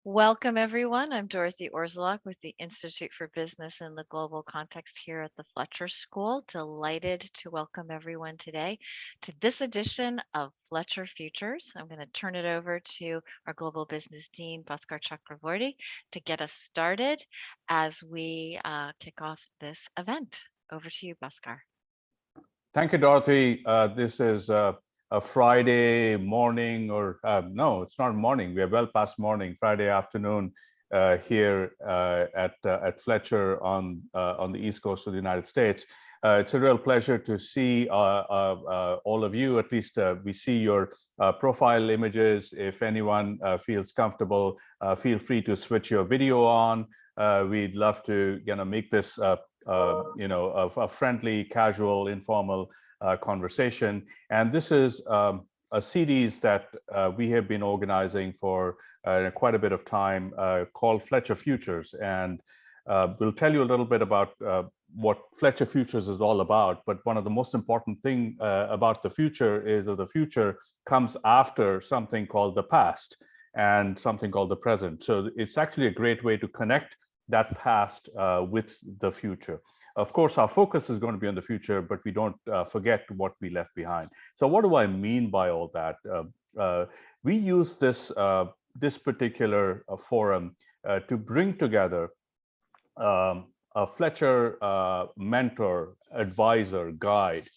Welcome, everyone. I'm Dorothy Orzelak with the Institute for Business in the Global Context here at the Fletcher School. Delighted to welcome everyone today to this edition of Fletcher Futures. I'm going to turn it over to our Global Business Dean, Bhaskar Chakravorti, to get us started as we kick off this event. Over to you, Bhaskar. Thank you, Dorothy. This is a Friday morning, or no, it's not morning. We are well past morning, Friday afternoon here at Fletcher on the East Coast of the United States. It's a real pleasure to see all of you. At least we see your profile images. If anyone feels comfortable, feel free to switch your video on. We'd love to make this a friendly, casual, informal conversation. And this is a series that we have been organizing for quite a bit of time called Fletcher Futures. And we'll tell you a little bit about what Fletcher Futures is all about. But one of the most important thing about the future is that the future comes after something called the past and something called the present. So it's actually a great way to connect that past with the future. Of course, our focus is going to be on the future, but we don't forget what we left behind. So what do I mean by all that? We use this particular forum to bring together a Fletcher mentor, advisor, guide,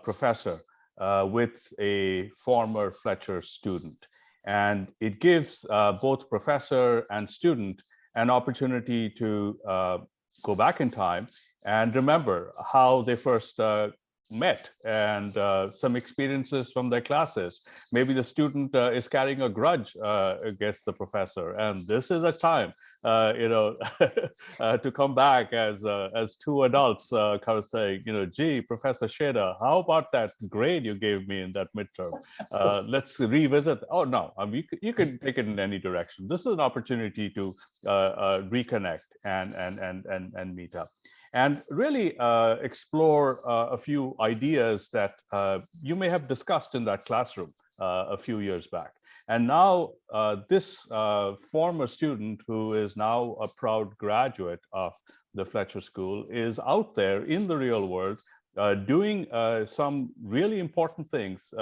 professor with a former Fletcher student. And it gives both professor and student an opportunity to go back in time and remember how they first met and some experiences from their classes. Maybe the student is carrying a grudge against the professor, and this is a time to come back as two adults kind of saying, gee, Professor Schena, how about that grade you gave me in that midterm? Let's revisit. Oh no, you can take it in any direction. This is an opportunity to reconnect and meet up, and really explore a few ideas that you may have discussed in that classroom a few years back. And now this former student, who is now a proud graduate of the Fletcher School, is out there in the real world doing some really important things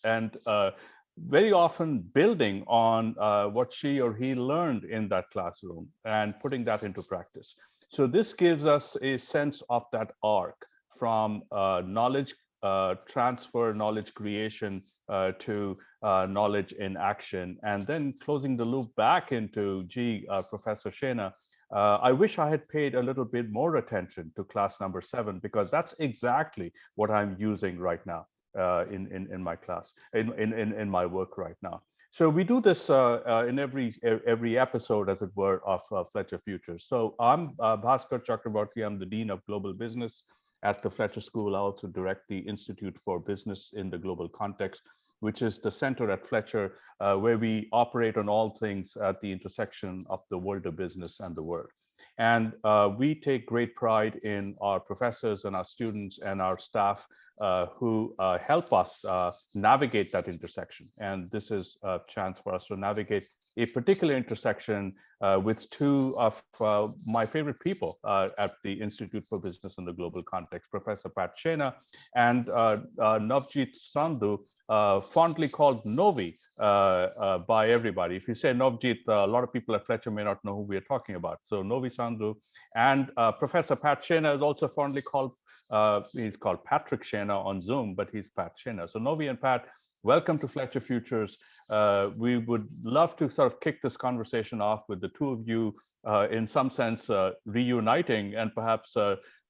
and very often building on what she or he learned in that classroom and putting that into practice. So this gives us a sense of that arc from knowledge transfer, knowledge creation to knowledge in action, and then closing the loop back into, gee, Professor Schena, I wish I had paid a little bit more attention to class number 7, because that's exactly what I'm using right now in my class, in my work right now. So we do this in every episode, as it were, of Fletcher Futures. So I'm Bhaskar Chakravorti. I'm the Dean of Global Business at the Fletcher School. I also direct the Institute for Business in the Global Context, which is the center at Fletcher where we operate on all things at the intersection of the world of business and the world. And we take great pride in our professors and our students and our staff who help us navigate that intersection. And this is a chance for us to navigate a particular intersection with two of my favorite people at the Institute for Business in the Global Context, Professor Pat Schena and Novejot Sandhu, fondly called Novie by everybody. If you say Novejot, a lot of people at Fletcher may not know who we are talking about. So Novie Sandhu, and Professor Pat Schena is also fondly called, he's called Patrick Schena on Zoom, but he's Pat Schena. So Novie and Pat, welcome to Fletcher Futures. We would love to sort of kick this conversation off with the two of you in some sense reuniting and perhaps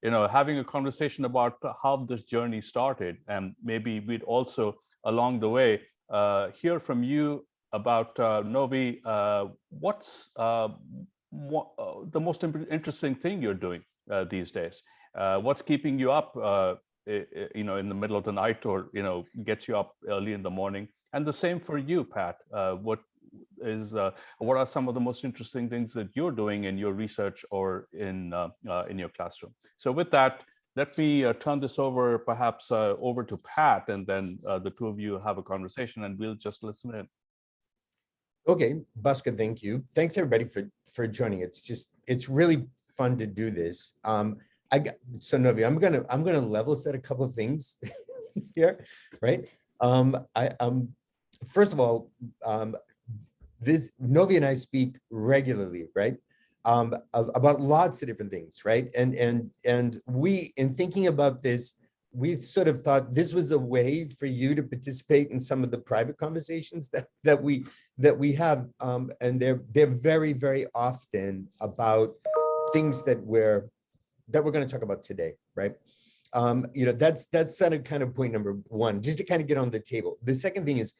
having a conversation about how this journey started. And maybe we'd also, along the way, hear from you about Novie, what's the most interesting thing you're doing these days? What's keeping you up in the middle of the night, or gets you up early in the morning? And the same for you, Pat. What are some of the most interesting things that you're doing in your research or in your classroom? So with that, let me turn this over perhaps over to Pat, and then the two of you have a conversation and we'll just listen in. Okay, Bhaskar, thank you. Thanks everybody for joining. It's really fun to do this. So Novie, I'm gonna level set a couple of things here, right? I First of all, this Novie and I speak regularly, right? About lots of different things, right? And we, in thinking about this, we've sort of thought this was a way for you to participate in some of the private conversations that we have, and they're very, very often about things that we're going to talk about today, right? That's kind of point number one, just to kind of get on the table. The second thing is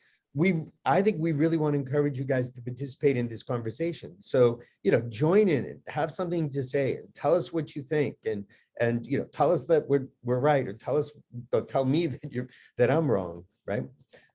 I think we really want to encourage you guys to participate in this conversation. So, join in and have something to say and tell us what you think, and tell us that we're right, or tell me that I'm wrong, right?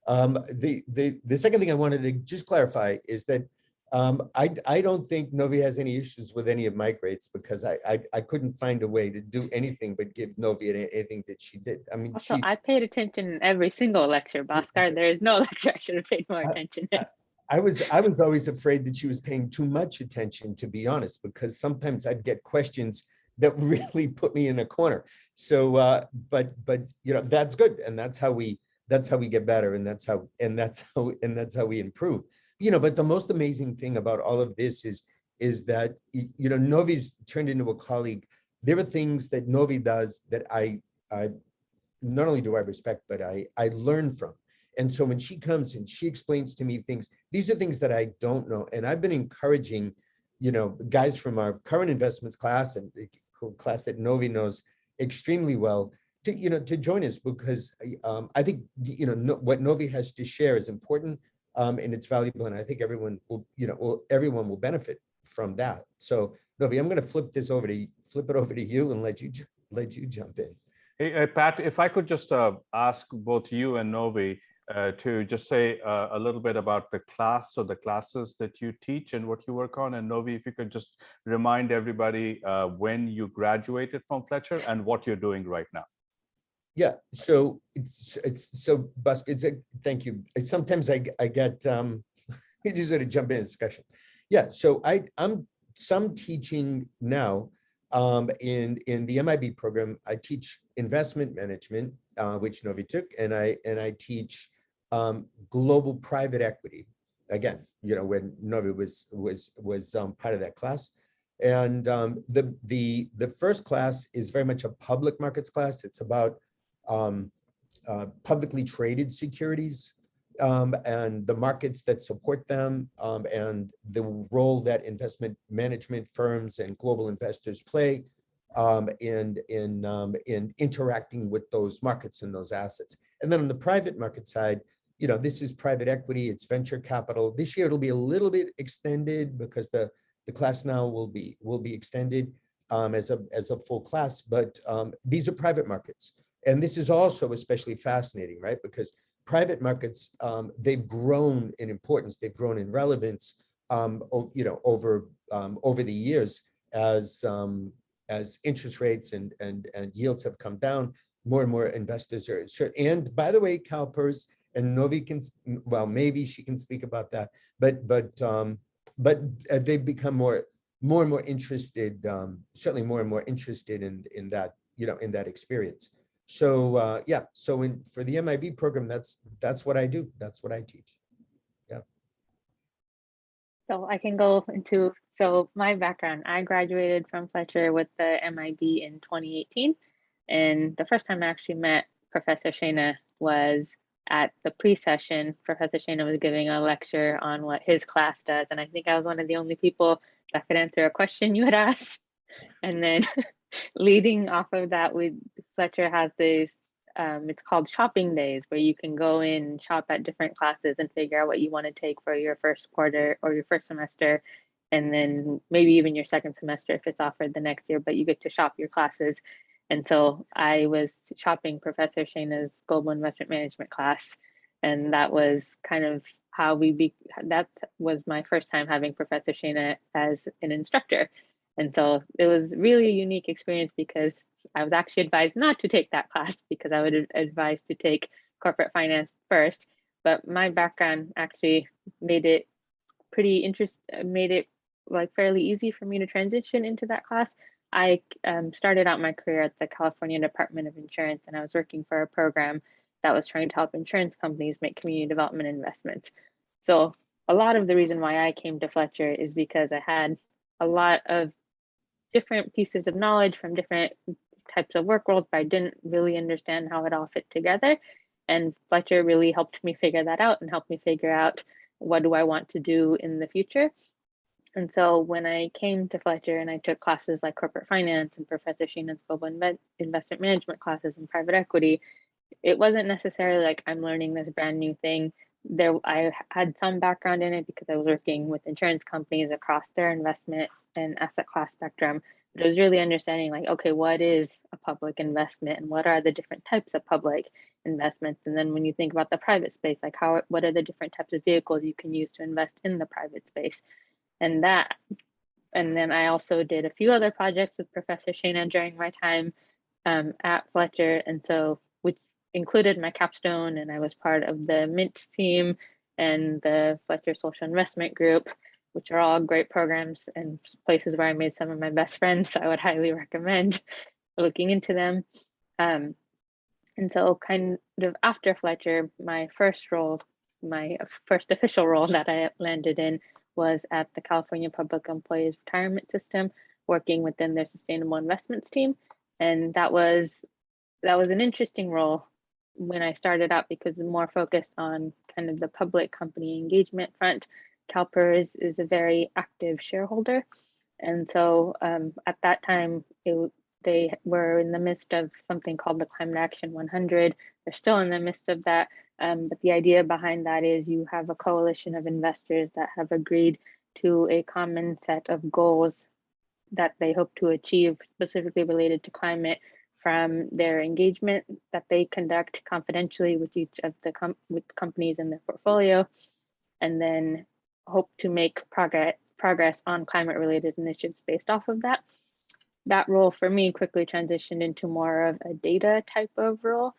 The second thing I wanted to just clarify is that I don't think Novie has any issues with any of my grades, because I couldn't find a way to do anything but give Novie anything that she did. I mean, Also, I paid attention in every single lecture, Bhaskar. There is no lecture I should have paid more I- attention in. I was always afraid that she was paying too much attention, to be honest, because sometimes I'd get questions that really put me in a corner. So, but that's good, and that's how we get better, and that's how we improve. But the most amazing thing about all of this is that Novie's turned into a colleague. There are things that Novie does that I not only do I respect, but I learn from. And so when she comes and she explains to me things, these are things that I don't know. And I've been encouraging, guys from our current investments class, and the class that Novie knows extremely well, to join us, because I think, what Novie has to share is important, and it's valuable. And I think everyone will benefit from that. So Novie, I'm going to flip it over to you and let you jump in. Hey, Pat, if I could just ask both you and Novi to just say a little bit about the class or the classes that you teach and what you work on. And Novi, if you could just remind everybody when you graduated from Fletcher and what you're doing right now. Yeah, so thank you. Sometimes I get you just sort of jump in discussion. Yeah, so I'm teaching now in the MIB program. I teach investment management, which Novie took, and I teach global private equity. Again, when Novie was part of that class. And the first class is very much a public markets class. It's about publicly traded securities, and the markets that support them, and the role that investment management firms and global investors play in interacting with those markets and those assets. And then on the private market side, this is private equity, it's venture capital. This year it'll be a little bit extended, because the class now will be extended as a full class, but these are private markets. And this is also especially fascinating, right? Because private markets, they've grown in importance, they've grown in relevance, over the years, as interest rates and yields have come down. More and more investors are sure. And by the way, CalPERS, and Novie maybe she can speak about that, but they've become more and more interested, certainly more and more interested in that, in that experience. So yeah, so for the MIB program, that's what I do. That's what I teach. Yeah. So I can go into, my background, I graduated from Fletcher with the MIB in 2018. And the first time I actually met Professor Schena was at the pre-session. Professor Schena was giving a lecture on what his class does. And I think I was one of the only people that could answer a question you had asked. And then leading off of that, Fletcher has this, it's called shopping days, where you can go in and shop at different classes and figure out what you want to take for your first quarter or your first semester, and then maybe even your second semester if it's offered the next year, but you get to shop your classes. And so I was shopping Professor Schena's global investment management class, and that was kind of how that was my first time having Professor Schena as an instructor. And so it was really a unique experience, because I was actually advised not to take that class, because I would advise to take corporate finance first. But my background actually made it made it like fairly easy for me to transition into that class. I started out my career at the California Department of Insurance, and I was working for a program that was trying to help insurance companies make community development investments. So a lot of the reason why I came to Fletcher is because I had a lot of different pieces of knowledge from different types of work roles, but I didn't really understand how it all fit together. And Fletcher really helped me figure that out and helped me figure out what do I want to do in the future. And so when I came to Fletcher and I took classes like corporate finance and Professor Shena's global investment management classes and private equity, it wasn't necessarily like I'm learning this brand new thing. I had some background in it because I was working with insurance companies across their investment and asset class spectrum. But it was really understanding like, okay, what is a public investment and what are the different types of public investments? And then when you think about the private space, like what are the different types of vehicles you can use to invest in the private space? And then I also did a few other projects with Professor Schena during my time at Fletcher. And so, which included my capstone, and I was part of the Mint team and the Fletcher Social Investment Group, which are all great programs and places where I made some of my best friends. So I would highly recommend looking into them. And so kind of after Fletcher, my first official role that I landed in was at the California Public Employees Retirement System, working within their sustainable investments team. And that was an interesting role when I started out because it's more focused on kind of the public company engagement front. CalPERS is a very active shareholder. And so at that time, they were in the midst of something called the Climate Action 100. They're still in the midst of that. But the idea behind that is you have a coalition of investors that have agreed to a common set of goals that they hope to achieve specifically related to climate from their engagement that they conduct confidentially with each of the companies in their portfolio, and then hope to make progress on climate related initiatives based off of that. That role for me quickly transitioned into more of a data type of role.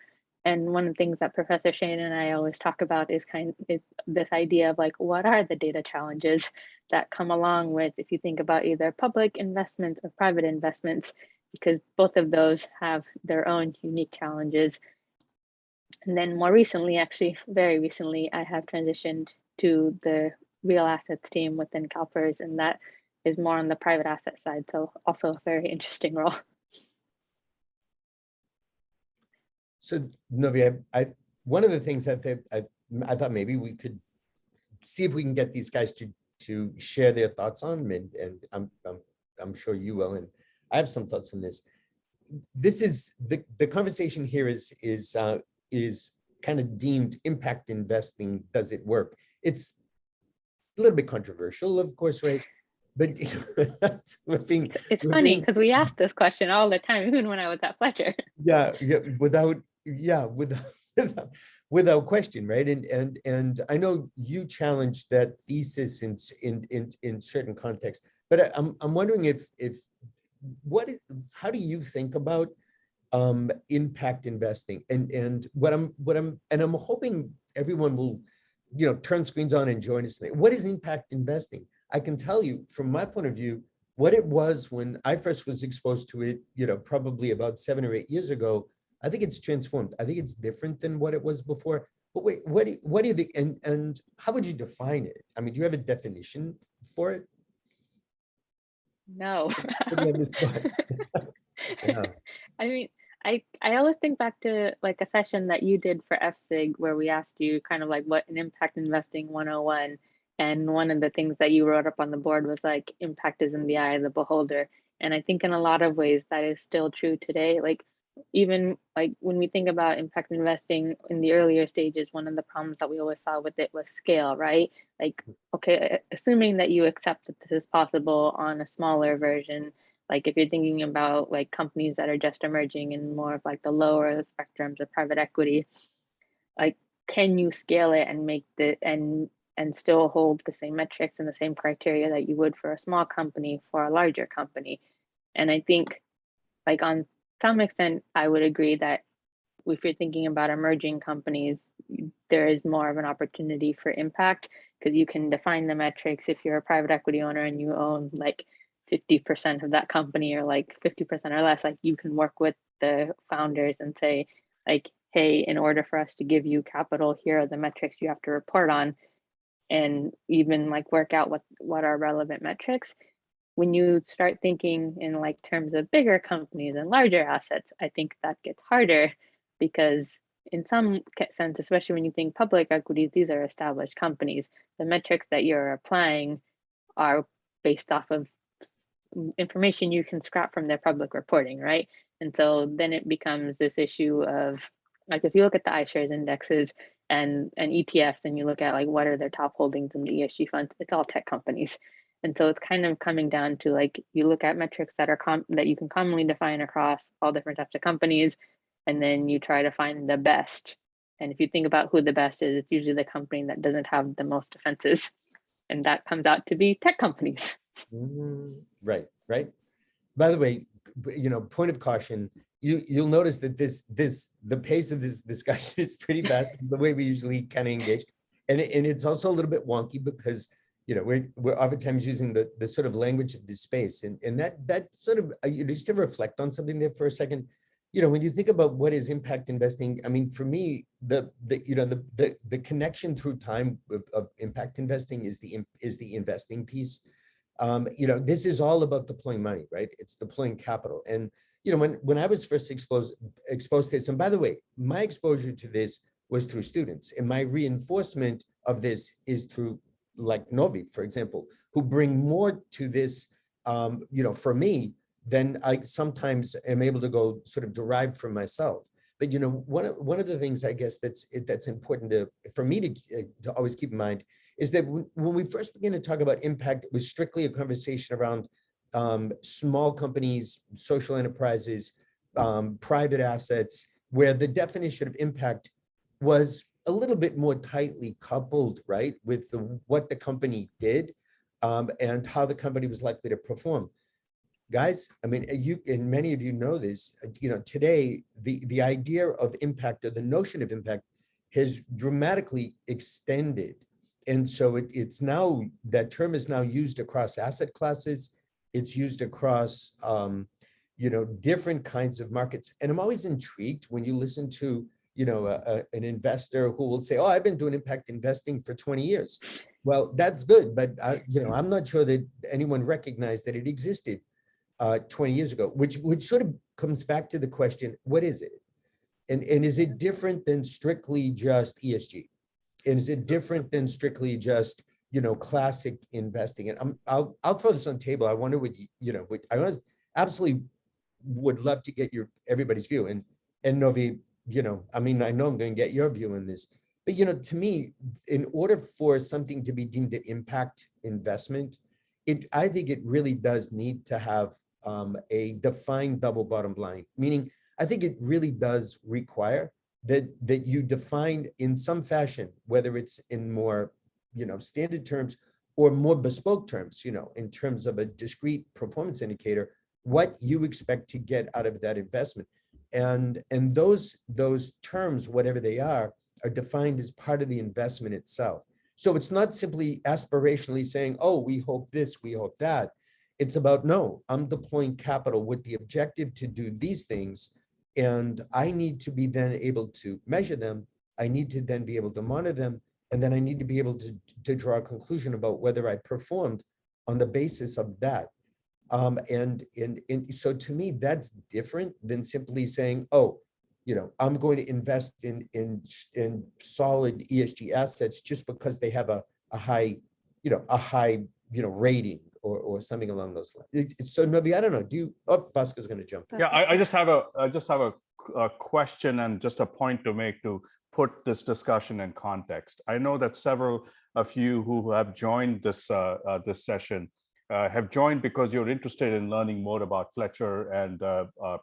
And one of the things that Professor Schena and I always talk about is this idea of like, what are the data challenges that come along with, if you think about either public investments or private investments, because both of those have their own unique challenges. And then more recently, actually very recently, I have transitioned to the real assets team within CalPERS, and that is more on the private asset side. So also a very interesting role. So Novie, one of the things that I thought maybe we could see if we can get these guys to share their thoughts on, and I'm sure you will, and I have some thoughts on this. This is the conversation here is kind of deemed impact investing. Does it work? It's a little bit controversial, of course, right? But it's funny because we asked this question all the time, even when I was at Fletcher. Without question, right? And I know you challenged that thesis in certain contexts, but I'm wondering how do you think about impact investing? And I'm hoping everyone will turn screens on and join us. What is impact investing? I can tell you from my point of view what it was when I first was exposed to it, probably about 7 or 8 years ago. I think it's transformed. I think it's different than what it was before. But wait, what do you think? And how would you define it? I mean, do you have a definition for it? No. Yeah. I mean, I always think back to like a session that you did for FSIG where we asked you kind of like what an impact investing 101. And one of the things that you wrote up on the board was like, impact is in the eye of the beholder. And I think in a lot of ways that is still true today. Like even like when we think about impact investing in the earlier stages, one of the problems that we always saw with it was scale, right? Like, okay, assuming that you accept that this is possible on a smaller version, like if you're thinking about like companies that are just emerging in more of like the lower spectrums of private equity, like can you scale it and make and still hold the same metrics and the same criteria that you would for a small company for a larger company? And I think like on some extent, I would agree that if you're thinking about emerging companies, there is more of an opportunity for impact because you can define the metrics. If you're a private equity owner and you own like 50% of that company or like 50% or less, like you can work with the founders and say like, hey, in order for us to give you capital, here are the metrics you have to report on, and even like work out what are relevant metrics. When you start thinking in like terms of bigger companies and larger assets, I think that gets harder because in some sense, especially when you think public equities, these are established companies. The metrics that you're applying are based off of information you can scrap from their public reporting, right? And so then it becomes this issue of like, if you look at the iShares indexes and ETFs and you look at like what are their top holdings in the ESG funds, it's all tech companies. And so it's kind of coming down to like, you look at metrics that are that you can commonly define across all different types of companies, and then you try to find the best. And if you think about who the best is, it's usually the company that doesn't have the most offenses. And that comes out to be tech companies. Right. By the way, point of caution, you'll notice that the pace of this discussion is pretty fast. It's the way we usually kind of engage. And it's also a little bit wonky because, we're oftentimes using the sort of language of this space. And that sort of, just to reflect on something there for a second, when you think about what is impact investing, I mean, for me, the connection through time of impact investing is the investing piece. This is all about deploying money, right? It's deploying capital. And, when I was first exposed to this, and by the way, my exposure to this was through students, and my reinforcement of this is through like Novie, for example, who bring more to this, for me, than I sometimes am able to go sort of derive from myself. But, one of the things I guess that's important for me to always keep in mind is that when we first began to talk about impact, it was strictly a conversation around small companies, social enterprises, private assets, where the definition of impact was a little bit more tightly coupled, right, with what the company did and how the company was likely to perform. Guys, I mean, and many of you know this, today, the idea of impact or the notion of impact has dramatically extended. And so it's now, that term is now used across asset classes. It's used across, different kinds of markets. And I'm always intrigued when you listen to, an investor who will say, oh, I've been doing impact investing for 20 years. Well, that's good. But, I'm not sure that anyone recognized that it existed 20 years ago, which sort of comes back to the question, what is it? And is it different than strictly just ESG? And is it different than strictly just, classic investing? And I'll throw this on the table. I wonder I absolutely would love to get everybody's view. And Novie, I mean, I know I'm going to get your view on this, but, to me, in order for something to be deemed an impact investment, I think it really does need to have a defined double bottom line, meaning I think it really does require that you define in some fashion, whether it's in more, standard terms or more bespoke terms, in terms of a discrete performance indicator, what you expect to get out of that investment. And those terms, whatever they are defined as part of the investment itself. So it's not simply aspirationally saying, oh, we hope this, we hope that. It's about, no, I'm deploying capital with the objective to do these things. And I need to be then able to measure them. I need to then be able to monitor them. And then I need to be able to draw a conclusion about whether I performed on the basis of that. And so to me, that's different than simply saying, oh, I'm going to invest in solid ESG assets just because they have a high rating or something along those lines. So Novie, I don't know. Bhaskar is going to jump in. Yeah, I just have a question and just a point to make to put this discussion in context. I know that several of you who have joined this this session have joined because you're interested in learning more about Fletcher and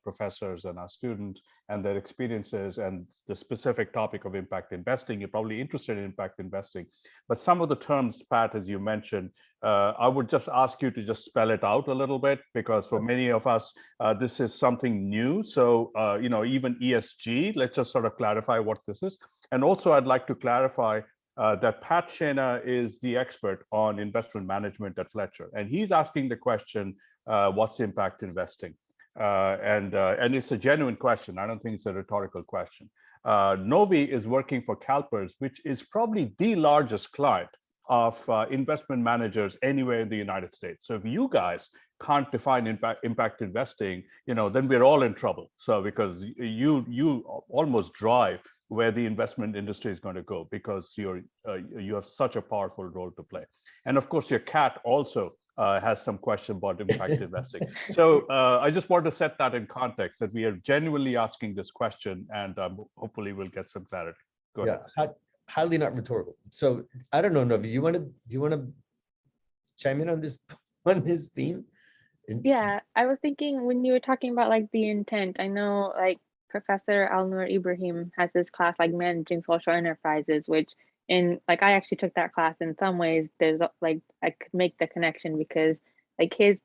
professors and our students and their experiences and the specific topic of impact investing. You're probably interested in impact investing, but some of the terms, Pat, as you mentioned, I would just ask you to just spell it out a little bit, because for many of us, this is something new. So, even ESG, let's just sort of clarify what this is. And also I'd like to clarify that Pat Schena is the expert on investment management at Fletcher, and he's asking the question, what's impact investing? And it's a genuine question. I don't think it's a rhetorical question. Novie is working for CalPERS, which is probably the largest client of investment managers anywhere in the United States. So if you guys can't define impact investing, then we're all in trouble. So because you almost drive where the investment industry is going to go, because you have such a powerful role to play. And of course, your cat also has some question about impact investing. So I just want to set that in context, that we are genuinely asking this question, and hopefully we'll get some clarity. Go ahead. Highly not rhetorical. So I don't know, Novie, do you want to chime in on this theme? Yeah, I was thinking when you were talking about like the intent, I know like Professor Alnur Ibrahim has this class like managing social enterprises, which in like I actually took that class. In some ways there's like I could make the connection, because like his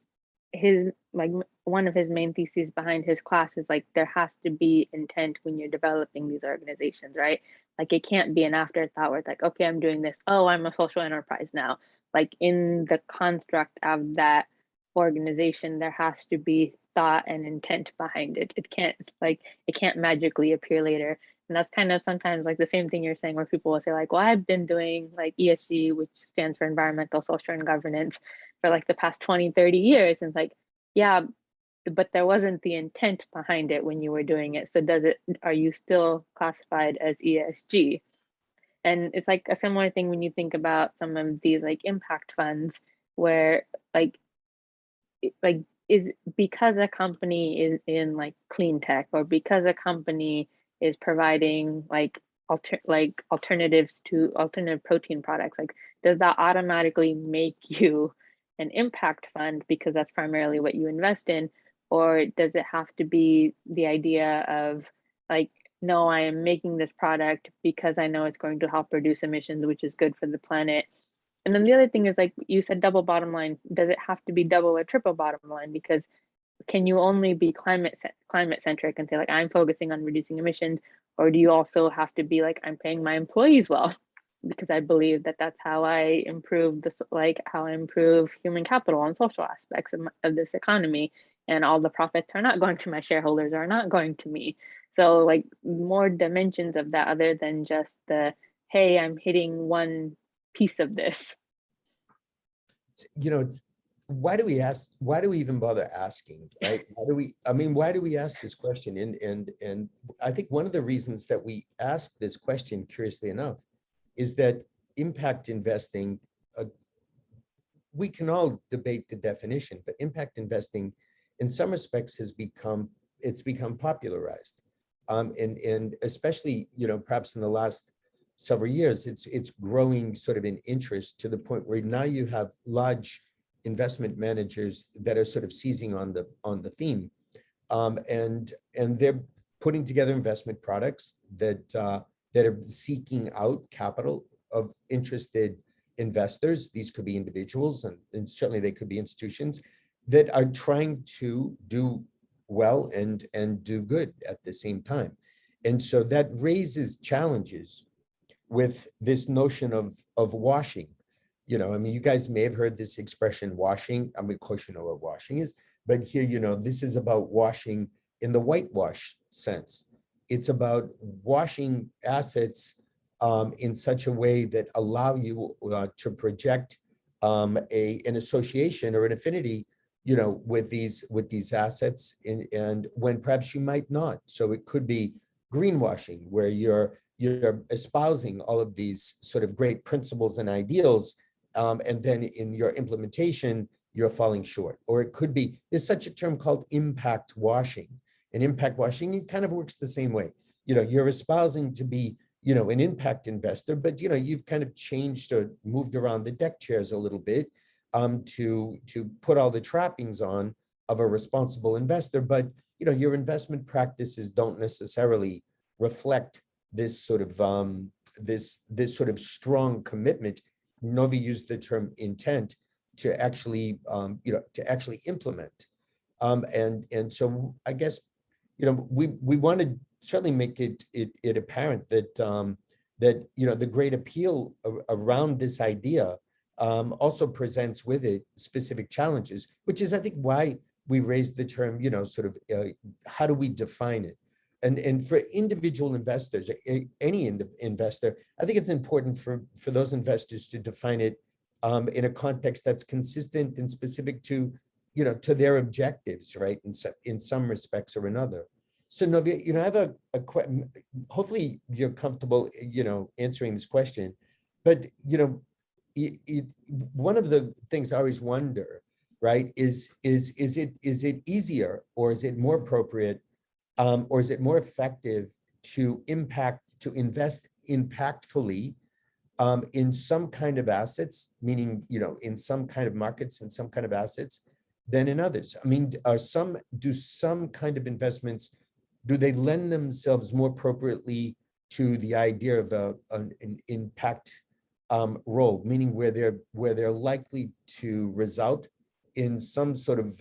like one of his main theses behind his class is like there has to be intent when you're developing these organizations, right? Like it can't be an afterthought where it's like, okay, I'm doing this, oh, I'm a social enterprise now. Like in the construct of that organization, there has to be thought and intent behind it. It can't magically appear later. And that's kind of sometimes like the same thing you're saying, where people will say like, well, I've been doing like ESG, which stands for environmental, social, and governance, for like the past 20, 30 years. And it's like, yeah, but there wasn't the intent behind it when you were doing it. So are you still classified as ESG? And it's like a similar thing when you think about some of these like impact funds, where like is because a company is in like clean tech, or because a company is providing like alternatives to alternative protein products, like does that automatically make you an impact fund because that's primarily what you invest in? Or does it have to be the idea of like, no, I am making this product because I know it's going to help reduce emissions, which is good for the planet? And then the other thing is, like you said, double bottom line. Does it have to be double or triple bottom line? Because can you only be climate centric and say like, I'm focusing on reducing emissions? Or do you also have to be like, I'm paying my employees well, because I believe that that's how I improve how I improve human capital and social aspects of this economy, and all the profits are not going to my shareholders, are not going to me. So like more dimensions of that, other than just the, hey, I'm hitting one piece of this. It's why do we even bother asking, right? Why do we ask this question? And I think one of the reasons that we ask this question, curiously enough, is that impact investing, we can all debate the definition, but impact investing in some respects has become popularized. And especially, perhaps in the last several years, it's growing sort of in interest, to the point where now you have large investment managers that are sort of seizing on the theme, and they're putting together investment products that are seeking out capital of interested investors. These could be individuals, and certainly they could be institutions that are trying to do well and do good at the same time. And so that raises challenges with this notion of washing. You guys may have heard this expression, washing. Of course, you know what washing is, but here, this is about washing in the whitewash sense. It's about washing assets in such a way that allow you to project an association or an affinity, with these assets, and when perhaps you might not. So it could be greenwashing, where you're espousing all of these sort of great principles and ideals, and then in your implementation, you're falling short. Or it could be, there's such a term called impact washing. And impact washing, it kind of works the same way. You're espousing to be, an impact investor, but, you've kind of changed or moved around the deck chairs a little bit, to put all the trappings on of a responsible investor. But your investment practices don't necessarily reflect this sort of this sort of strong commitment. Novie used the term intent to actually to actually implement. And so I guess we want to certainly make it apparent that that the great appeal around this idea also presents with it specific challenges, which is I think why we raised the term sort of how do we define it. And for individual investors, any investor, I think it's important for those investors to define it in a context that's consistent and specific to to their objectives, right? In some respects or another. So Novie, I have hopefully you're comfortable, answering this question, but one of the things I always wonder, right, is it easier, or is it more appropriate, or is it more effective to invest impactfully in some kind of assets, meaning in some kind of markets and some kind of assets, than in others? I mean, do some kind of investments, do they lend themselves more appropriately to the idea of an impact role, meaning where they're likely to result in some sort of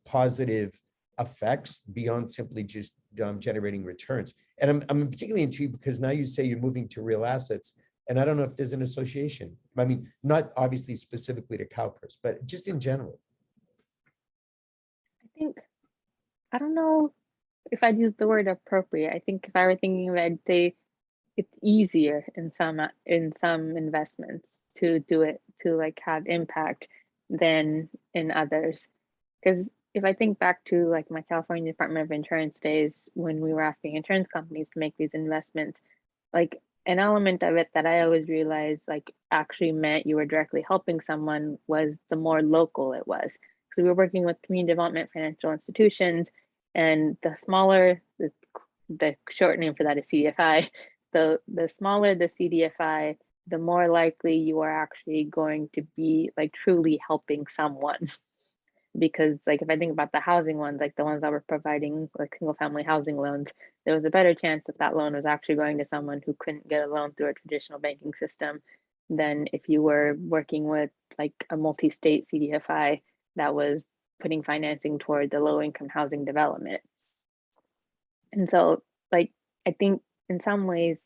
positive effects beyond simply just generating returns? And I'm particularly intrigued because now you say you're moving to real assets, and I don't know if there's an association. I mean, not obviously specifically to CalPERS, but just in general. I don't know if I'd use the word appropriate. I think if I were thinking of it, I'd say it's easier in some investments to do it, to like have impact, than in others. Because if I think back to like my California Department of Insurance days, when we were asking insurance companies to make these investments, like an element of it that I always realized like actually meant you were directly helping someone was the more local it was. Because we were working with community development financial institutions, and the smaller, the short name for that is CDFI. So the smaller the CDFI, the more likely you are actually going to be like truly helping someone. Because like if I think about the housing ones, like the ones that were providing like single family housing loans, there was a better chance that that loan was actually going to someone who couldn't get a loan through a traditional banking system than if you were working with like a multi-state CDFI that was putting financing toward the low income housing development. And so like I think in some ways,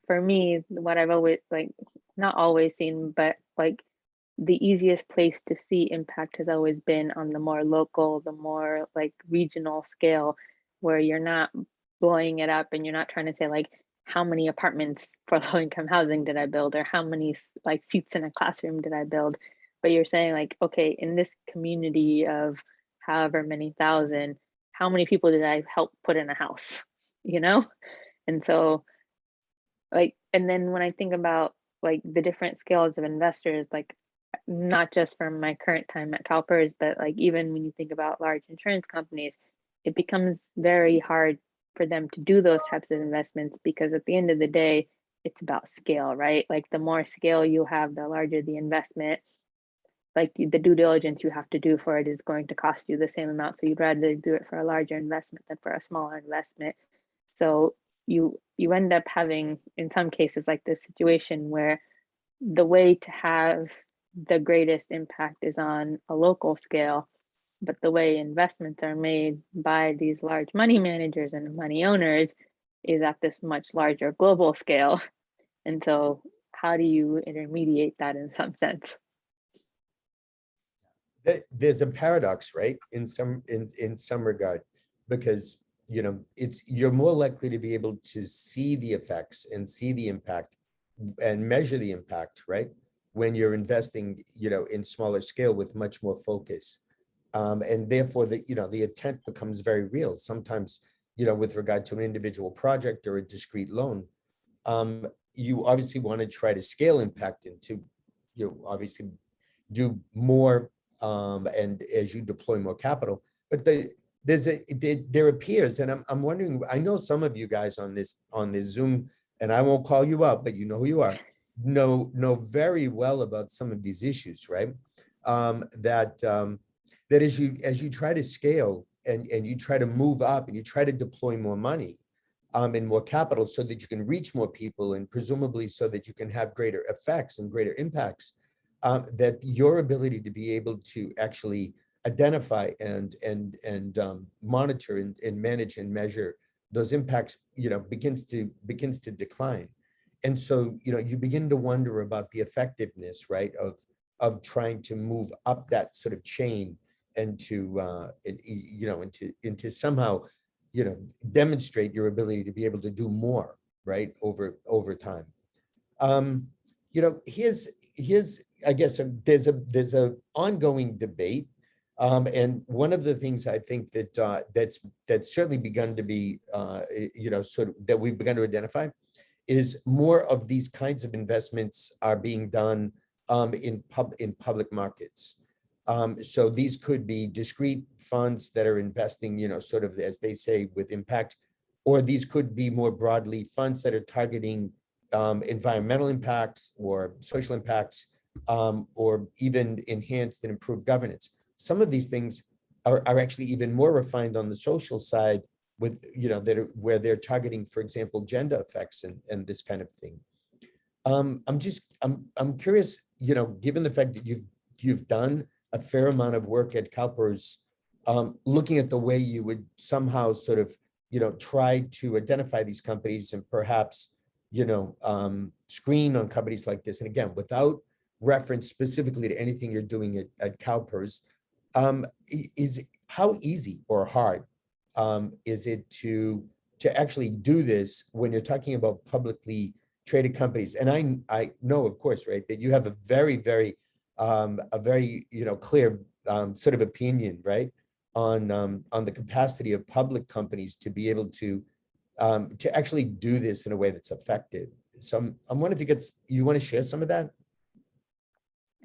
for me, what I've always like not always seen, but like the easiest place to see impact has always been on the more local, the more like regional scale, where you're not blowing it up and you're not trying to say like how many apartments for low income housing did I build, or how many like seats in a classroom did I build, but you're saying like, okay, in this community of however many thousand, how many people did I help put in a house, And so like, and then when I think about like the different scales of investors, like not just from my current time at CalPERS, but like even when you think about large insurance companies, it becomes very hard for them to do those types of investments, because at the end of the day, it's about scale, right? Like the more scale you have, the larger the investment, like the due diligence you have to do for it is going to cost you the same amount. So you'd rather do it for a larger investment than for a smaller investment. So you end up having, in some cases, like this situation where the way to have the greatest impact is on a local scale, but the way investments are made by these large money managers and money owners is at this much larger global scale. And so how do you intermediate that in some sense? There's a paradox, right? In some regard, because you're more likely to be able to see the effects and see the impact and measure the impact, right, when you're investing in smaller scale with much more focus, and therefore the intent becomes very real. Sometimes with regard to an individual project or a discrete loan, you obviously want to try to scale impact into obviously do more, and as you deploy more capital. But there appears, and I'm wondering, I know some of you guys on this Zoom, and I won't call you up, but you know who you are, know very well about some of these issues, right? that as you try to scale and you try to move up and you try to deploy more money and more capital so that you can reach more people and presumably so that you can have greater effects and greater impacts, that your ability to be able to actually identify and monitor and manage and measure those impacts, begins to decline. And so, you begin to wonder about the effectiveness, right, of trying to move up that sort of chain and to, into somehow, demonstrate your ability to be able to do more, right, over time. Here's I guess there's a ongoing debate, and one of the things I think that that's certainly begun to be, sort of that we've begun to identify, is more of these kinds of investments are being done in public markets. So these could be discrete funds that are investing, sort of, as they say, with impact, or these could be more broadly funds that are targeting environmental impacts or social impacts, or even enhanced and improved governance. Some of these things are actually even more refined on the social side, with where they're targeting, for example, gender effects and this kind of thing. I'm curious, given the fact that you've done a fair amount of work at CalPERS, looking at the way you would somehow sort of, try to identify these companies and perhaps, screen on companies like this. And again, without reference specifically to anything you're doing at CalPERS, is how easy or hard is it to actually do this when you're talking about publicly traded companies? And I know, of course, right, that you have a very clear sort of opinion, right, on the capacity of public companies to be able to actually do this in a way that's effective. So I'm wondering if you want to share some of that.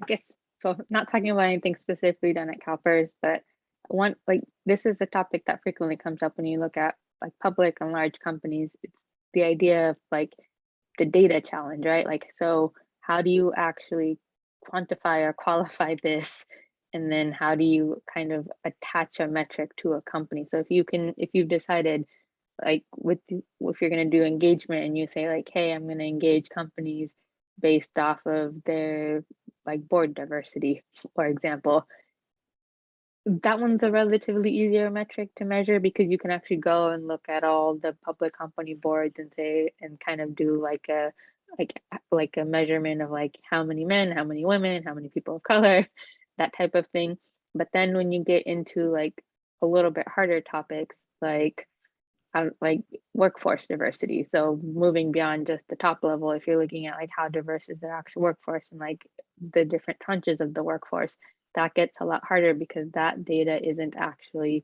I guess so. Not talking about anything specifically done at CalPERS, but this is a topic that frequently comes up when you look at like public and large companies. It's the idea of like the data challenge, right? Like, so how do you actually quantify or qualify this? And then how do you kind of attach a metric to a company? So if you've decided, like, if you're going to do engagement and you say like, hey, I'm going to engage companies based off of their like board diversity, for example, that one's a relatively easier metric to measure because you can actually go and look at all the public company boards and say, and kind of do like a measurement of like how many men, how many women, how many people of color, that type of thing. But then when you get into like a little bit harder topics, like workforce diversity. So moving beyond just the top level, if you're looking at like how diverse is their actual workforce and like the different tranches of the workforce, that gets a lot harder because that data isn't actually,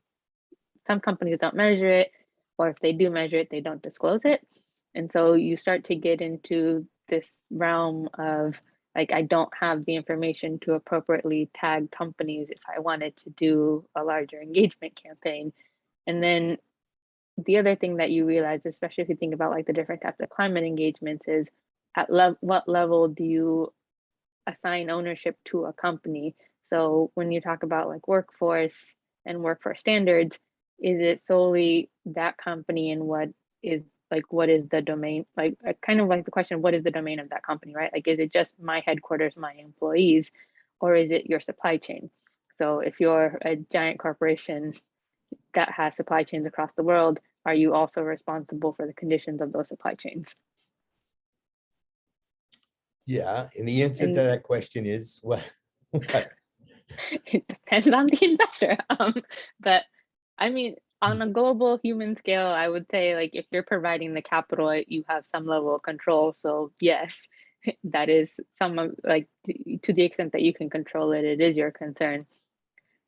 some companies don't measure it, or if they do measure it, they don't disclose it. And so you start to get into this realm of like, I don't have the information to appropriately tag companies if I wanted to do a larger engagement campaign. And then the other thing that you realize, especially if you think about like the different types of climate engagements, is at what level do you assign ownership to a company? So when you talk about like workforce and workforce standards, is it solely that company and what is the domain? Like kind of like the question, what is the domain of that company, right? Like, is it just my headquarters, my employees, or is it your supply chain? So if you're a giant corporation that has supply chains across the world, are you also responsible for the conditions of those supply chains? Yeah, and the answer to that question is what? It depends on the investor. But I mean, on a global human scale, I would say like if you're providing the capital, you have some level of control. So yes, that is some like to the extent that you can control it, it is your concern.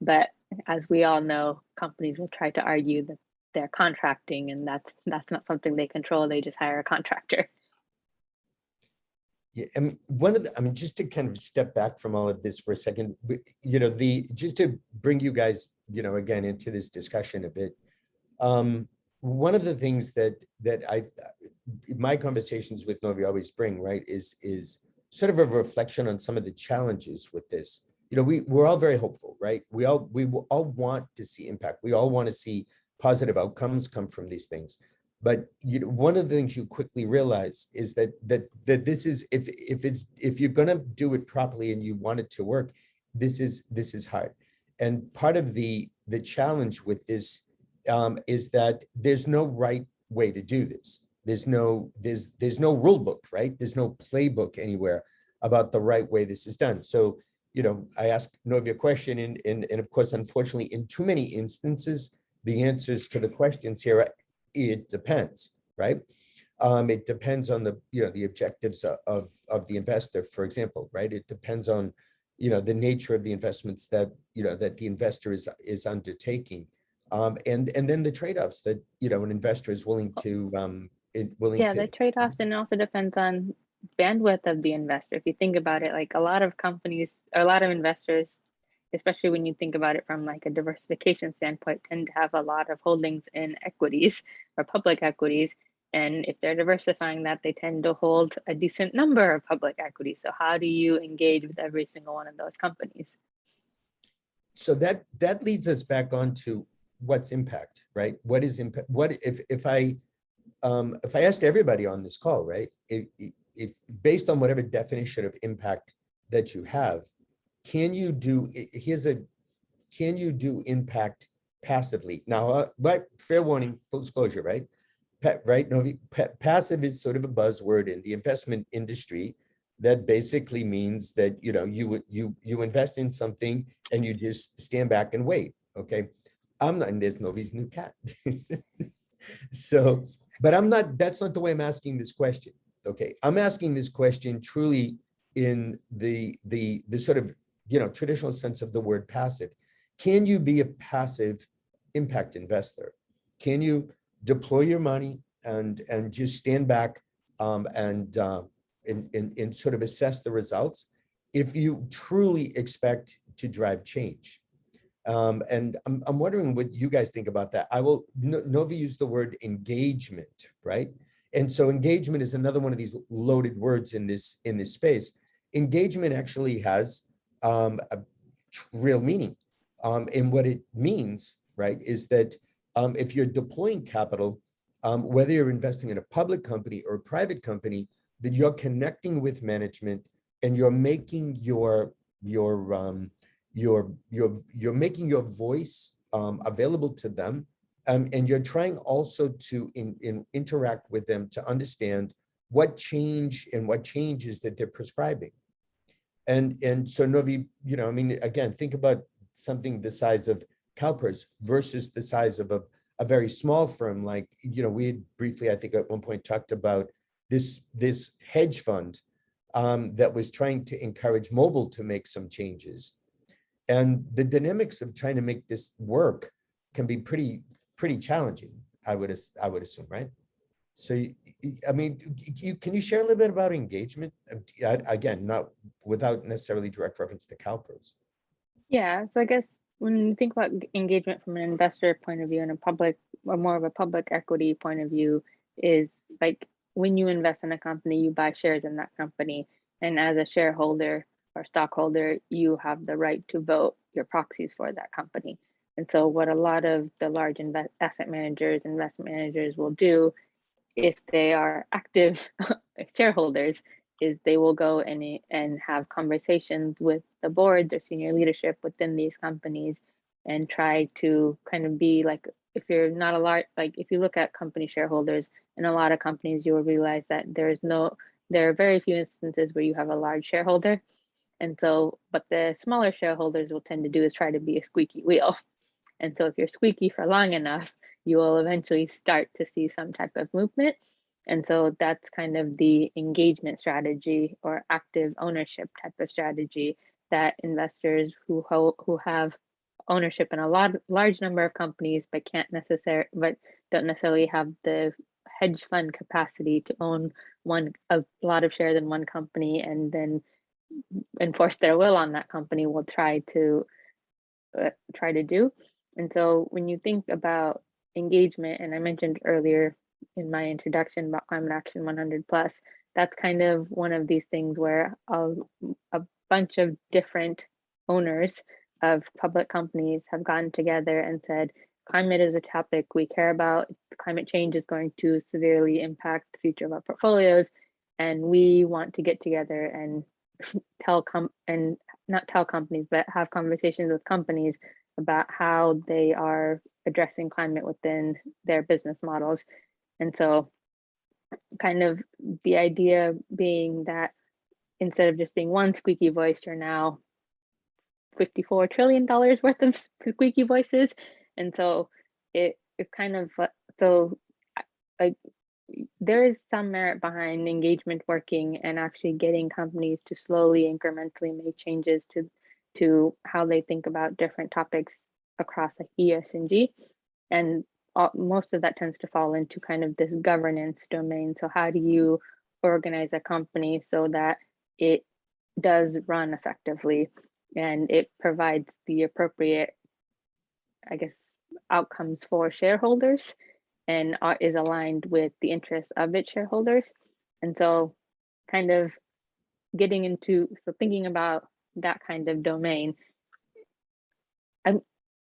But as we all know, companies will try to argue that they're contracting, and that's not something they control. They just hire a contractor. Yeah, I mean, just to kind of step back from all of this for a second, just to bring you guys, again, into this discussion a bit. One of the things that my conversations with Novie always bring, right, is sort of a reflection on some of the challenges with this. we're all very hopeful, right? We all want to see impact. We all want to see positive outcomes come from these things. But one of the things you quickly realize is that this is, if you're going to do it properly and you want it to work, this is hard. And part of the challenge with this is that there's no right way to do this. There's no rule book, right? There's no playbook anywhere about the right way this is done. So, I asked Novie a question, and of course, unfortunately, in too many instances, the answers to the questions here are, it depends, right? It depends on the objectives of the investor, for example, right? It depends on the nature of the investments that that the investor is undertaking, and then the trade-offs that an investor is willing to Yeah, the trade-offs, and it also depends on bandwidth of the investor. If you think about it, like a lot of companies or a lot of investors, especially when you think about it from like a diversification standpoint, tend to have a lot of holdings in equities or public equities. And if they're diversifying that, they tend to hold a decent number of public equities. So how do you engage with every single one of those companies? So that leads us back on to what's impact, right? What is impact? What if I asked everybody on this call, right? If based on whatever definition of impact that you have, can you do impact passively? Now, but fair warning, full disclosure, right? Right, Novie, passive is sort of a buzzword in the investment industry that basically means that you invest in something and you just stand back and wait. Okay, I'm not, and there's Novie's new cat. So, but I'm not. That's not the way I'm asking this question. Okay, I'm asking this question truly in the sort of traditional sense of the word passive. Can you be a passive impact investor? Can you deploy your money and just stand back and sort of assess the results if you truly expect to drive change? And I'm wondering what you guys think about that. Novie used the word engagement, right? And so engagement is another one of these loaded words in this space. Engagement actually has a real meaning. And what it means, right, is that if you're deploying capital, whether you're investing in a public company or a private company, that you're connecting with management and you're making your making your voice available to them, and you're trying also to interact with them to understand what changes that they're prescribing. And so Novie, I mean, again, think about something the size of CalPERS versus the size of a very small firm. Like, we had briefly, I think at one point talked about this hedge fund that was trying to encourage mobile to make some changes. And the dynamics of trying to make this work can be pretty challenging, I would assume, right? So, I mean, can you share a little bit about engagement? Again, not without necessarily direct reference to CalPERS. Yeah, so I guess when you think about engagement from an investor point of view and a public or more of a public equity point of view, is like when you invest in a company, you buy shares in that company. And as a shareholder or stockholder, you have the right to vote your proxies for that company. And so what a lot of the large asset managers, investment managers will do if they are active shareholders is they will go and have conversations with the board, their senior leadership within these companies, and try to kind of be like, if you're not a large, like if you look at company shareholders in a lot of companies, you will realize that there are very few instances where you have a large shareholder. And so, but the smaller shareholders will tend to do is try to be a squeaky wheel. And so if you're squeaky for long enough, you will eventually start to see some type of movement. And so that's kind of the engagement strategy or active ownership type of strategy that investors who have ownership in a large number of companies, but don't necessarily have the hedge fund capacity to own a lot of shares in one company and then enforce their will on that company will try to do. And so when you think about engagement, and I mentioned earlier in my introduction about Climate Action 100 Plus, that's kind of one of these things where a bunch of different owners of public companies have gotten together and said, climate is a topic we care about. Climate change is going to severely impact the future of our portfolios. And we want to get together and not tell companies, but have conversations with companies about how they are addressing climate within their business models. And so kind of the idea being that instead of just being one squeaky voice, you're now $54 trillion worth of squeaky voices. And so it kind of, so like there is some merit behind engagement working and actually getting companies to slowly, incrementally make changes to how they think about different topics across like ES and G. And most of that tends to fall into kind of this governance domain. So how do you organize a company so that it does run effectively and it provides the appropriate, I guess, outcomes for shareholders and is aligned with the interests of its shareholders. And so kind of getting into, so thinking about that kind of domain.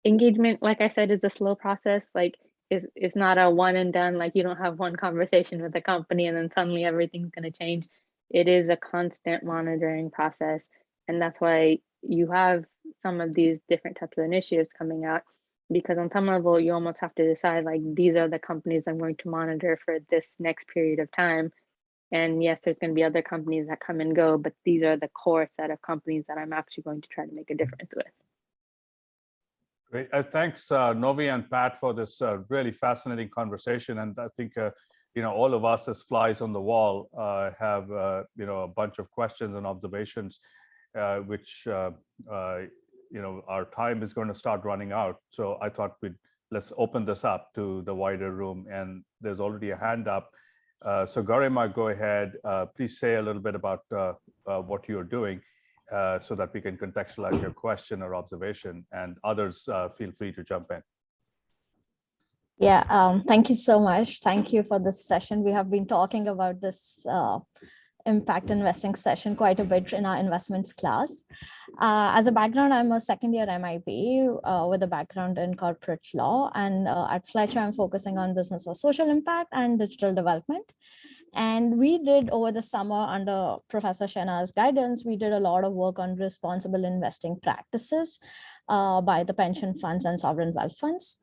Engagement, like I said, is a slow process. Like it's not a one and done, like you don't have one conversation with a company and then suddenly everything's going to change. It is a constant monitoring process. And that's why you have some of these different types of initiatives coming out, because on some level, you almost have to decide like, these are the companies I'm going to monitor for this next period of time. And yes, there's going to be other companies that come and go, but these are the core set of companies that I'm actually going to try to make a difference with. Great. Thanks, Novie and Pat, for this really fascinating conversation. And I think, all of us as flies on the wall have, a bunch of questions and observations, which, our time is going to start running out. So I thought let's open this up to the wider room. And there's already a hand up. So Garima, go ahead. Please say a little bit about what you're doing, so that we can contextualize your question or observation, and others feel free to jump in. Yeah, thank you so much. Thank you for this session. We have been talking about this impact investing session quite a bit in our investments class. As a background, I'm a second year MIB with a background in corporate law. And at Fletcher, I'm focusing on business for social impact and digital development. And we did over the summer under Professor Schena's guidance, we did a lot of work on responsible investing practices by the pension funds and sovereign wealth funds.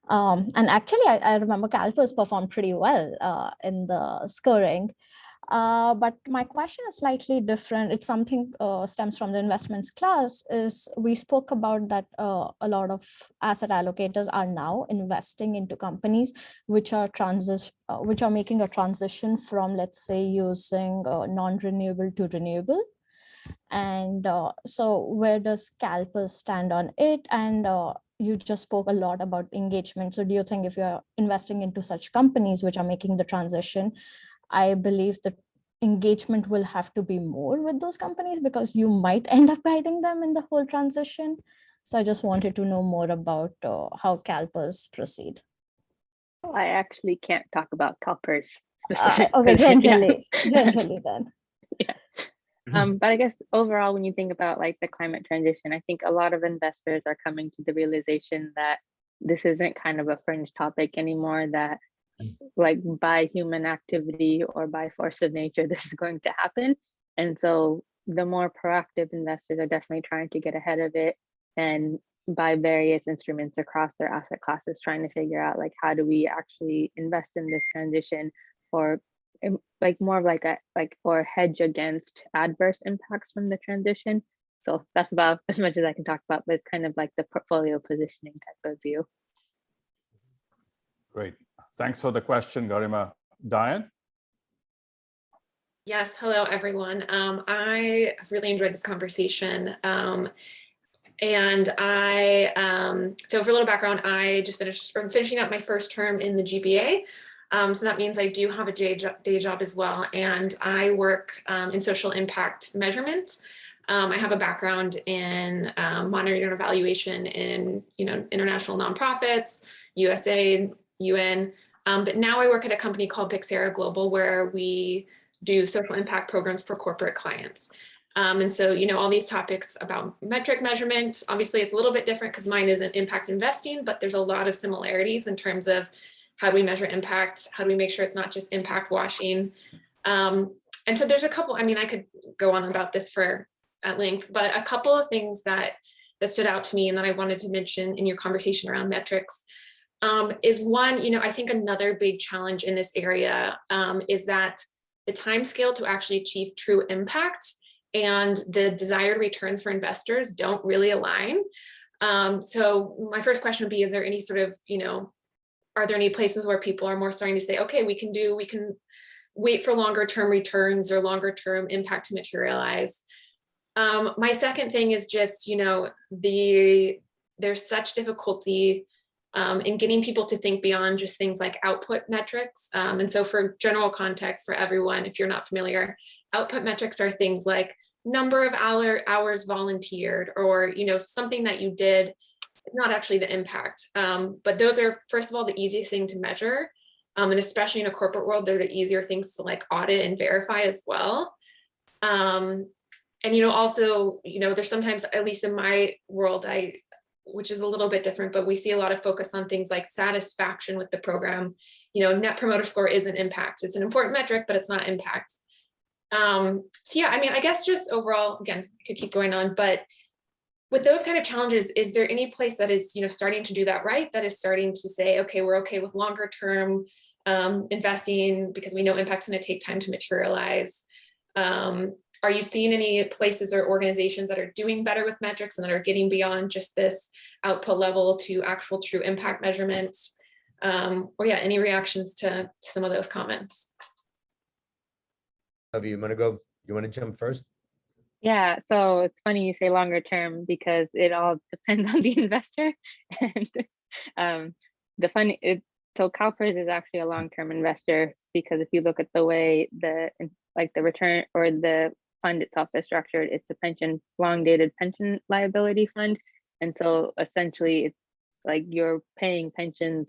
And actually, I remember CalPERS performed pretty well in the scoring. But my question is slightly different. It's something stems from the investments class. Is we spoke about that a lot of asset allocators are now investing into companies which are making a transition from, let's say, using non-renewable to renewable. And so where does CalPERS stand on it? And you just spoke a lot about engagement. So do you think if you're investing into such companies which are making the transition, I believe that engagement will have to be more with those companies because you might end up guiding them in the whole transition. So I just wanted to know more about how CalPERS proceed. I actually can't talk about CalPERS Okay, generally then. Yeah. But I guess overall, when you think about like the climate transition, I think a lot of investors are coming to the realization that this isn't kind of a fringe topic anymore, that like by human activity or by force of nature, this is going to happen. And so the more proactive investors are definitely trying to get ahead of it and buy various instruments across their asset classes, trying to figure out like, how do we actually invest in this transition, or like more of like or hedge against adverse impacts from the transition. So that's about as much as I can talk about, but it's kind of like the portfolio positioning type of view. Great. Thanks for the question, Garima. Diane? Yes, hello, everyone. I have really enjoyed this conversation. And so for a little background, I just finishing up my first term in the GBA. So that means I do have a day job as well. And I work in social impact measurement. I have a background in monitoring and evaluation in international nonprofits, USAID, UN. But now I work at a company called Pixera Global, where we do social impact programs for corporate clients. And so, all these topics about metric measurement, obviously it's a little bit different because mine isn't impact investing, but there's a lot of similarities in terms of how do we measure impact? How do we make sure it's not just impact washing? And so there's a couple, I could go on about this at length, but a couple of things that stood out to me and that I wanted to mention in your conversation around metrics is one, I think another big challenge in this area is that the time scale to actually achieve true impact and the desired returns for investors don't really align. So my first question would be, is there any sort of, are there any places where people are more starting to say, okay, we can wait for longer term returns or longer term impact to materialize? My second thing is just, there's such difficulty in getting people to think beyond just things like output metrics. And so for general context for everyone, if you're not familiar, output metrics are things like number of hours volunteered, or something that you did, not actually the impact. But those are, first of all, the easiest thing to measure. And especially in a corporate world, they're the easier things to like audit and verify as well. And also, there's sometimes, at least in my world, which is a little bit different, but we see a lot of focus on things like satisfaction with the program. Net promoter score isn't impact. It's an important metric, but it's not impact. So yeah, I guess just overall, again, I could keep going on, but with those kind of challenges, is there any place that is, starting to do that right? That is starting to say, okay, we're okay with longer term investing because we know impact's going to take time to materialize. Are you seeing any places or organizations that are doing better with metrics and that are getting beyond just this output level to actual true impact measurements? Or yeah, any reactions to some of those comments? Novie, you want to jump first? Yeah, so it's funny you say longer term because it all depends on the investor. And so CalPERS is actually a long-term investor, because if you look at the way the return or the fund itself is structured, it's a long-dated pension liability fund. And so essentially it's like you're paying pensions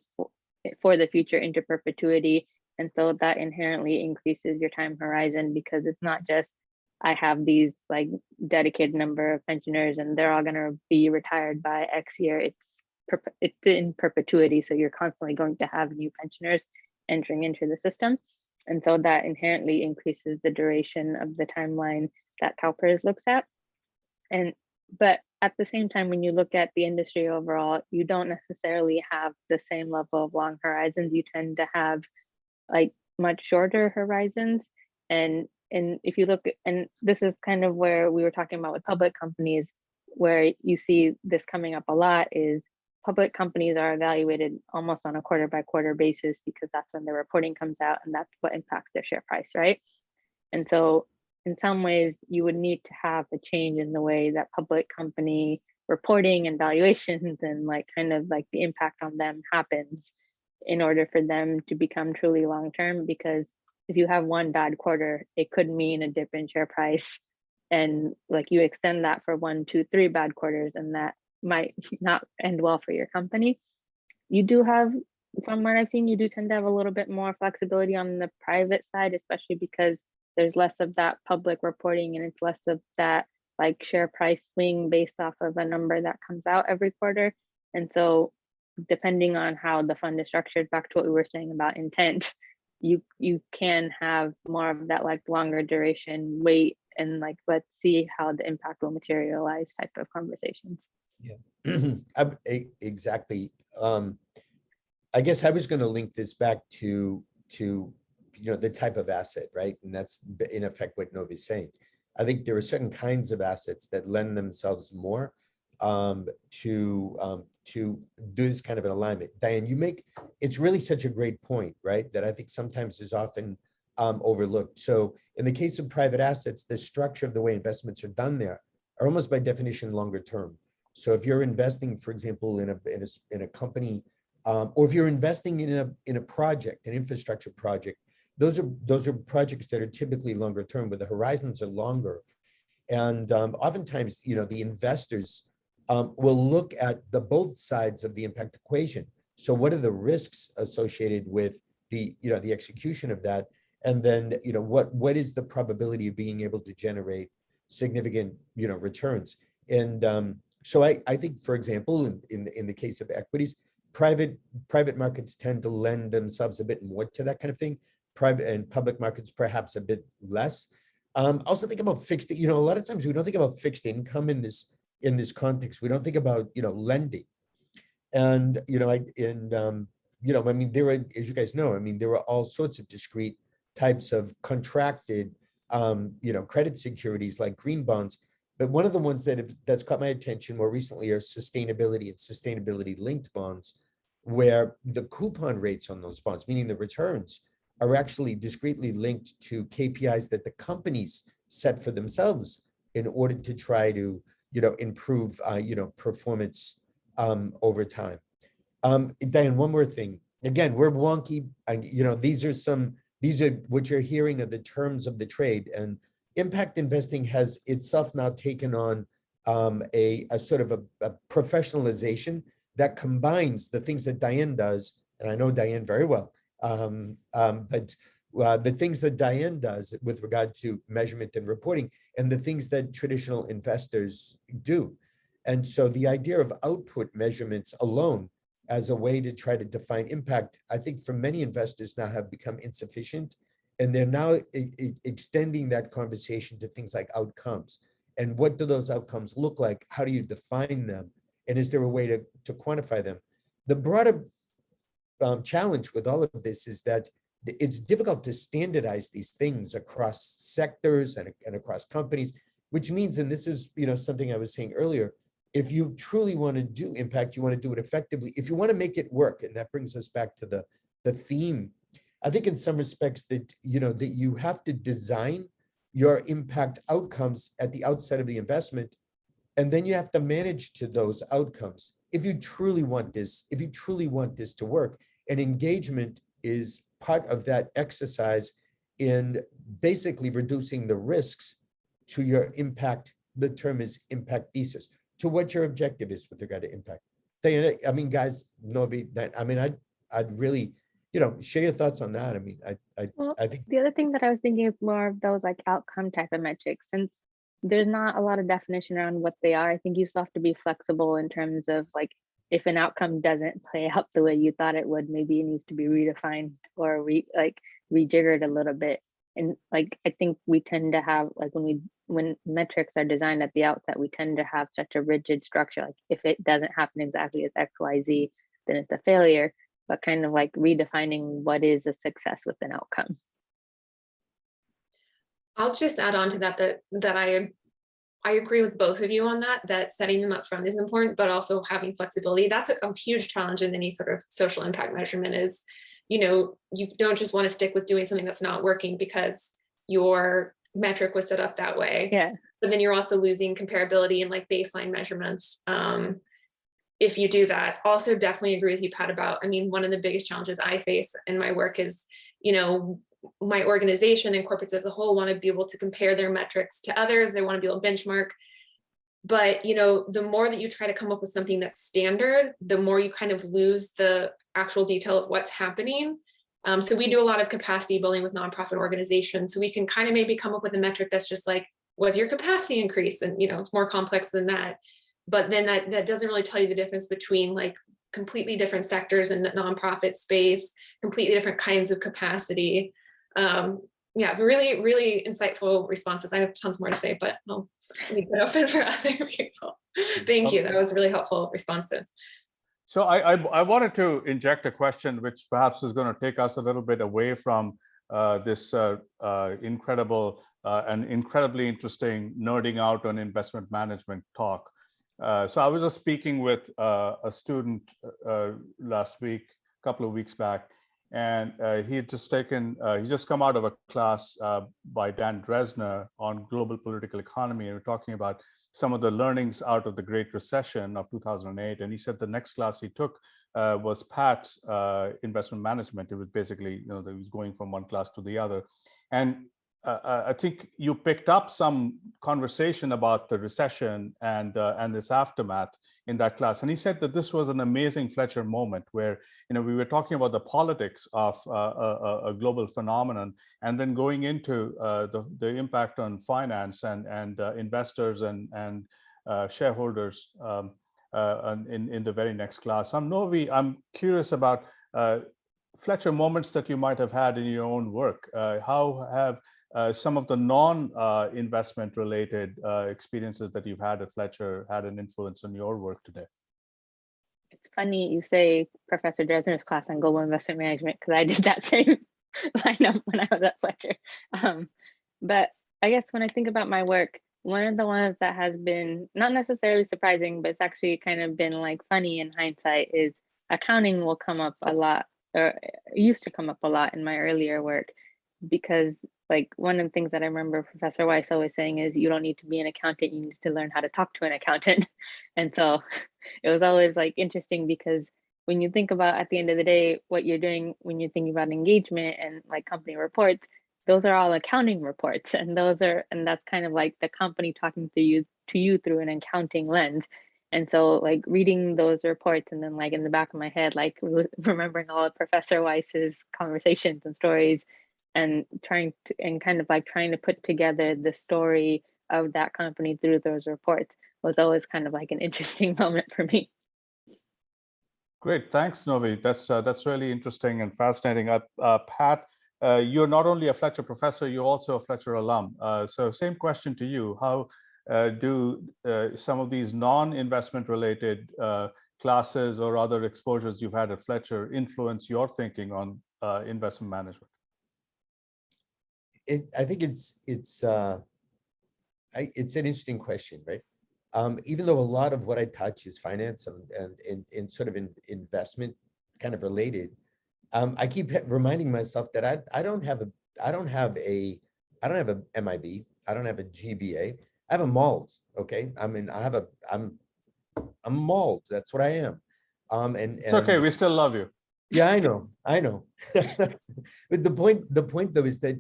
for the future into perpetuity. And so that inherently increases your time horizon, because it's not just I have these like dedicated number of pensioners and they're all going to be retired by X year. It's in perpetuity. So you're constantly going to have new pensioners entering into the system. And so that inherently increases the duration of the timeline that CalPERS looks at. But at the same time, when you look at the industry overall, you don't necessarily have the same level of long horizons. You tend to have like much shorter horizons. And if you look, and this is kind of where we were talking about with public companies, where you see this coming up a lot, is public companies are evaluated almost on a quarter by quarter basis, because that's when the reporting comes out and that's what impacts their share price, right? And so in some ways you would need to have a change in the way that public company reporting and valuations and like kind of like the impact on them happens in order for them to become truly long-term. Because if you have one bad quarter, it could mean a dip in share price, and like you extend that for 1, 2, 3 bad quarters, and that might not end well for your company. You do have, from what I've seen, you do tend to have a little bit more flexibility on the private side, especially because there's less of that public reporting and it's less of that like share price swing based off of a number that comes out every quarter. And so depending on how the fund is structured, back to what we were saying about intent, you can have more of that like longer duration wait and like let's see how the impact will materialize type of conversations. Yeah, exactly. I guess I was going to link this back to the type of asset, right? And that's in effect what Novie is saying. I think there are certain kinds of assets that lend themselves more to do this kind of an alignment. Diane, it's really such a great point, right? That I think sometimes is often overlooked. So in the case of private assets, the structure of the way investments are done there are almost by definition longer term. So if you're investing, for example, in a company, or if you're investing in a project, an infrastructure project, those are projects that are typically longer term, where the horizons are longer. And oftentimes, the investors will look at both sides of the impact equation. So what are the risks associated with the execution of that? And then, what is the probability of being able to generate significant, returns. And so I think, for example, in the case of equities, private markets tend to lend themselves a bit more to that kind of thing. Private and public markets perhaps a bit less. Also think about fixed. A lot of times we don't think about fixed income in this context. We don't think about lending, and I mean, there are, as you guys know, I mean, there are all sorts of discrete types of contracted credit securities like green bonds. But one of the ones that's caught my attention more recently are sustainability and sustainability linked bonds, where the coupon rates on those bonds, meaning the returns, are actually discretely linked to KPIs that the companies set for themselves in order to try to improve performance over time. Diane, one more thing. Again, we're wonky. These are what you're hearing are the terms of the trade, and impact investing has itself now taken on a sort of a professionalization that combines the things that Diane does, and I know Diane very well, but the things that Diane does with regard to measurement and reporting, and the things that traditional investors do. And so the idea of output measurements alone as a way to try to define impact, I think for many investors now have become insufficient. And they're now extending that conversation to things like outcomes. And what do those outcomes look like? How do you define them? And is there a way to quantify them? The broader challenge with all of this is that it's difficult to standardize these things across sectors and across companies, which means, and this is something I was saying earlier, if you truly want to do impact, you want to do it effectively. If you want to make it work, and that brings us back to the theme, I think in some respects that you have to design your impact outcomes at the outset of the investment, and then you have to manage to those outcomes. If you truly want this to work, and engagement is part of that exercise in basically reducing the risks to your impact. The term is impact thesis, to what your objective is with regard to impact. Diana, I mean, guys, Novie, I'd really, share your thoughts on that. I mean, I think the other thing that I was thinking is more of those like outcome type of metrics, since there's not a lot of definition around what they are. I think you still have to be flexible in terms of like, if an outcome doesn't play out the way you thought it would, maybe it needs to be redefined or rejiggered a little bit. And like, I think we tend to have, like, when metrics are designed at the outset, we tend to have such a rigid structure. Like if it doesn't happen exactly as X, Y, Z, then it's a failure, but kind of like redefining what is a success with an outcome. I'll just add on to that I agree with both of you on that setting them up front is important, but also having flexibility. That's a huge challenge in any sort of social impact measurement is, you don't just want to stick with doing something that's not working because your metric was set up that way. Yeah. But then you're also losing comparability and like baseline measurements. If you do that, also definitely agree with you, Pat, about, I mean, one of the biggest challenges I face in my work is, my organization and corporates as a whole want to be able to compare their metrics to others. They want to be able to benchmark. But, the more that you try to come up with something that's standard, the more you kind of lose the actual detail of what's happening. So we do a lot of capacity building with nonprofit organizations. So we can kind of maybe come up with a metric that's just like, was your capacity increase? And, it's more complex than that. But then that doesn't really tell you the difference between like completely different sectors in the nonprofit space, completely different kinds of capacity. Yeah, really, really insightful responses. I have tons more to say, but I'll leave it open for other people. Thank you. That was really helpful responses. So I wanted to inject a question which perhaps is going to take us a little bit away from this incredible and incredibly interesting nerding out on investment management talk. So I was just speaking with a student last week, a couple of weeks back, and he had just he just come out of a class by Dan Dresner on global political economy. And we're talking about some of the learnings out of the Great Recession of 2008. And he said the next class he took was Pat's investment management. It was basically, that he was going from one class to the other. And I think you picked up some conversation about the recession and its aftermath in that class. And he said that this was an amazing Fletcher moment where, we were talking about the politics of a global phenomenon, and then going into the impact on finance and investors and shareholders in the very next class. Novie, I'm curious about Fletcher moments that you might have had in your own work. How have some of the non-investment related experiences that you've had at Fletcher had an influence on your work today? It's funny you say Professor Dresner's class on global investment management, because I did that same lineup when I was at Fletcher. But I guess when I think about my work, one of the ones that has been not necessarily surprising, but it's actually kind of been like funny in hindsight is accounting will come up a lot, or used to come up a lot in my earlier work, because like one of the things that I remember Professor Weiss always saying is you don't need to be an accountant, you need to learn how to talk to an accountant. And so it was always like interesting, because when you think about at the end of the day, what you're doing when you're thinking about engagement and like company reports, those are all accounting reports, and that's kind of like the company talking to you through an accounting lens. And so like reading those reports and then like in the back of my head, like remembering all of Professor Weiss's conversations and stories and trying to put together the story of that company through those reports was always kind of like an interesting moment for me. Great, thanks, Novie. That's really interesting and fascinating. Pat, you're not only a Fletcher professor, you're also a Fletcher alum. So same question to you. How do some of these non-investment related classes or other exposures you've had at Fletcher influence your thinking on investment management? I think it's an interesting question, right? Even though a lot of what I touch is finance and sort of investment kind of related, I keep reminding myself that I don't have a MIB, I don't have a GBA, I have a MALD. Okay, I'm MALD. That's what I am. And it's okay. We still love you. Yeah, I know. But the point though is that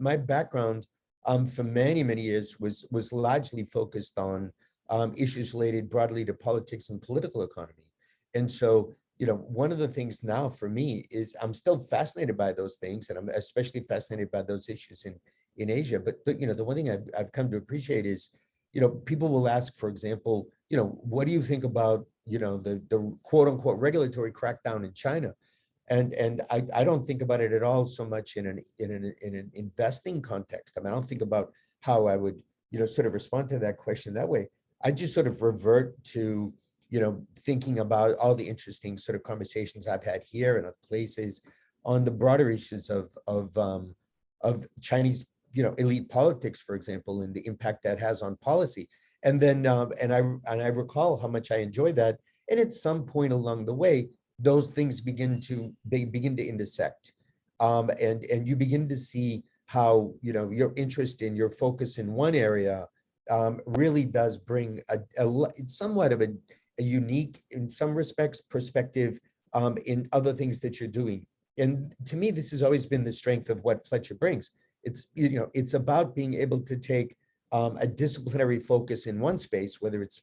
my background for many years was largely focused on issues related broadly to politics and political economy. And so one of the things now for me is I'm still fascinated by those things, and I'm especially fascinated by those issues in Asia. But the one thing I've come to appreciate is people will ask, for example, what do you think about the quote unquote regulatory crackdown in China? And I don't think about it at all so much in an investing context. I mean, I don't think about how I would sort of respond to that question that way. I just sort of revert to thinking about all the interesting sort of conversations I've had here and other places on the broader issues of Chinese elite politics, for example, and the impact that has on policy. And then and I recall how much I enjoy that. And at some point along the way, those things begin to intersect, and you begin to see how your interest in your focus in one area really does bring somewhat of a unique, in some respects, perspective in other things that you're doing. And to me, this has always been the strength of what Fletcher brings. It's about being able to take a disciplinary focus in one space, whether it's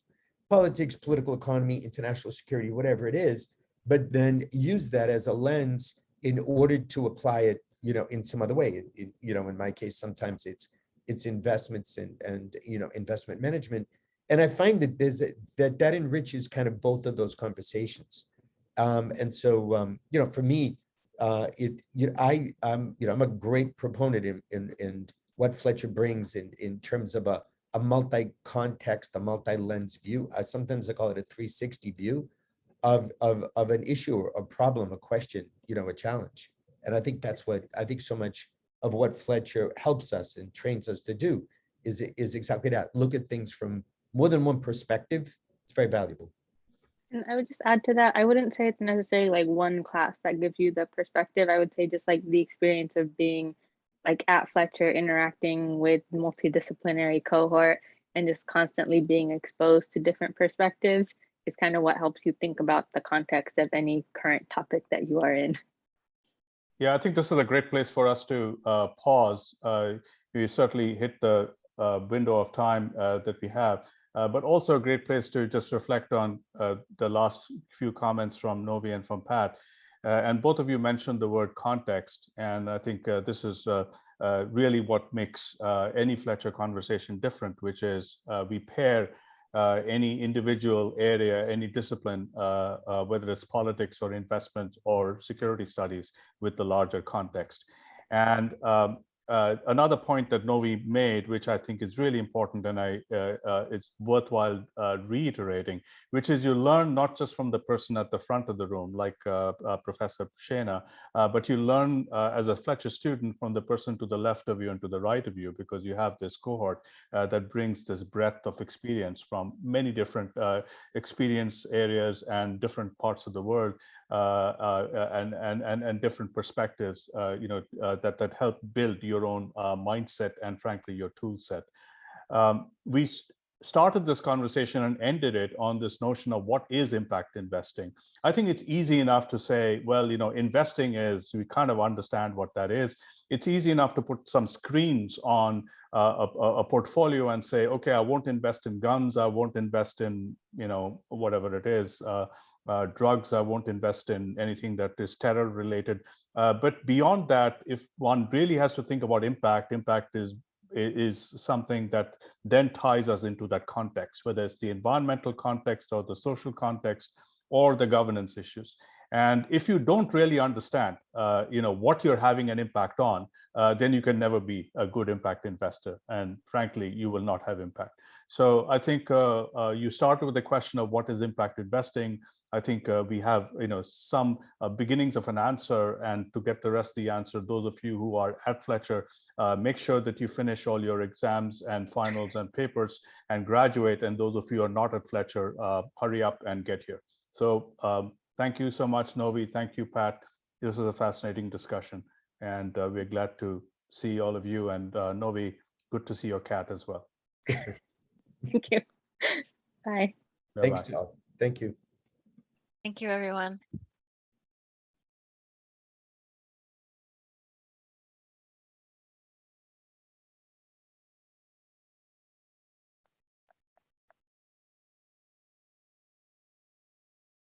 politics, political economy, international security, whatever it is, but then use that as a lens in order to apply it, in some other way. In my case, sometimes it's investments and investment management. And I find that that enriches kind of both of those conversations. And so, for me, I'm a great proponent in what Fletcher brings in terms of a multi-context, a multi-lens view. Sometimes I call it a 360 view of an issue, a problem, a question, a challenge. And I think so much of what Fletcher helps us and trains us to do is exactly that. Look at things from more than one perspective. It's very valuable. And I would just add to that, I wouldn't say it's necessarily like one class that gives you the perspective. I would say just like the experience of being like at Fletcher, interacting with multidisciplinary cohort and just constantly being exposed to different perspectives is kind of what helps you think about the context of any current topic that you are in. Yeah, I think this is a great place for us to pause. You certainly hit the window of time that we have, but also a great place to just reflect on the last few comments from Novie and from Pat. And both of you mentioned the word context, and I think this is really what makes any Fletcher conversation different, which is we pair any individual area, any discipline, whether it's politics or investment or security studies, with the larger context. And another point that Novie made, which I think is really important, and it's worthwhile reiterating, which is you learn not just from the person at the front of the room, like Professor Schena, but you learn as a Fletcher student from the person to the left of you and to the right of you, because you have this cohort that brings this breadth of experience from many different experience areas and different parts of the world. And different perspectives, that help build your own mindset and, frankly, your tool set. We started this conversation and ended it on this notion of what is impact investing. I think it's easy enough to say, well, investing is, we kind of understand what that is. It's easy enough to put some screens on a portfolio and say, okay, I won't invest in guns, I won't invest in, whatever it is, drugs, I won't invest in anything that is terror related. But beyond that, if one really has to think about impact is something that then ties us into that context, whether it's the environmental context or the social context or the governance issues. And if you don't really understand, what you're having an impact on, then you can never be a good impact investor. And frankly, you will not have impact. So I think you started with the question of what is impact investing. I think we have, some beginnings of an answer, and to get the rest of the answer, those of you who are at Fletcher, make sure that you finish all your exams and finals and papers and graduate. And those of you who are not at Fletcher, hurry up and get here. So thank you so much, Novie. Thank you, Pat. This was a fascinating discussion, and we're glad to see all of you. And Novie, good to see your cat as well. Thank you. Bye. Thanks, Bye-bye. Tal. Thank you. Thank you, everyone.